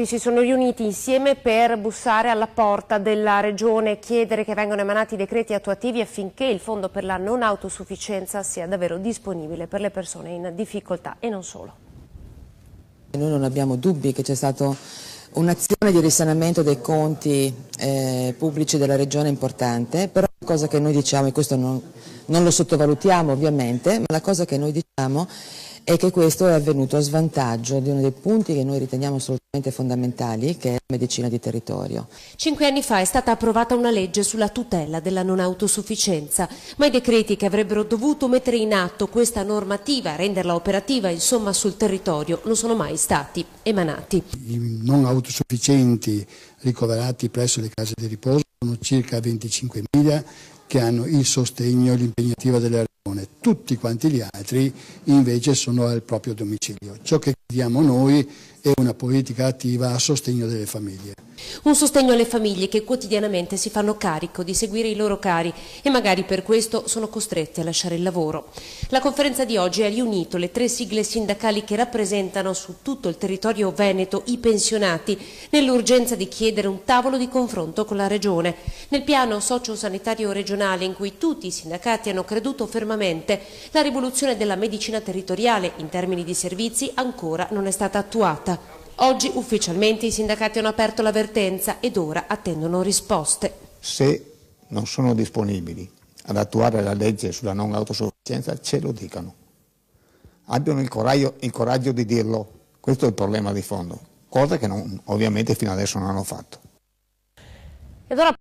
Si sono riuniti insieme per bussare alla porta della Regione e chiedere che vengano emanati decreti attuativi affinché il fondo per la non autosufficienza sia davvero disponibile per le persone in difficoltà e non solo. Noi non abbiamo dubbi che c'è stata un'azione di risanamento dei conti pubblici della Regione importante, però la cosa che noi diciamo, e questo non lo sottovalutiamo ovviamente, ma la cosa che noi diciamo è che questo è avvenuto a svantaggio di uno dei punti che noi riteniamo assolutamente fondamentali, che è la medicina di territorio. 5 anni fa è stata approvata una legge sulla tutela della non autosufficienza, ma i decreti che avrebbero dovuto mettere in atto questa normativa, renderla operativa insomma sul territorio, non sono mai stati emanati. I non autosufficienti ricoverati presso le case di riposo sono circa 25.000 che hanno il sostegno e l'impegnativa della Regione. Tutti quanti gli altri invece sono al proprio domicilio. Ciò che chiediamo noi è una politica attiva a sostegno delle famiglie. Un sostegno alle famiglie che quotidianamente si fanno carico di seguire i loro cari e magari per questo sono costretti a lasciare il lavoro. La conferenza di oggi ha riunito le 3 sigle sindacali che rappresentano su tutto il territorio veneto i pensionati nell'urgenza di chiedere un tavolo di confronto con la Regione. Nel piano sociosanitario regionale in cui tutti i sindacati hanno creduto fermamente, la rivoluzione della medicina territoriale in termini di servizi ancora non è stata attuata. Oggi ufficialmente i sindacati hanno aperto l'avvertenza ed ora attendono risposte. Se non sono disponibili ad attuare la legge sulla non autosufficienza, ce lo dicano. Abbiano il coraggio di dirlo. Questo è il problema di fondo, cosa che ovviamente fino adesso non hanno fatto. Ed ora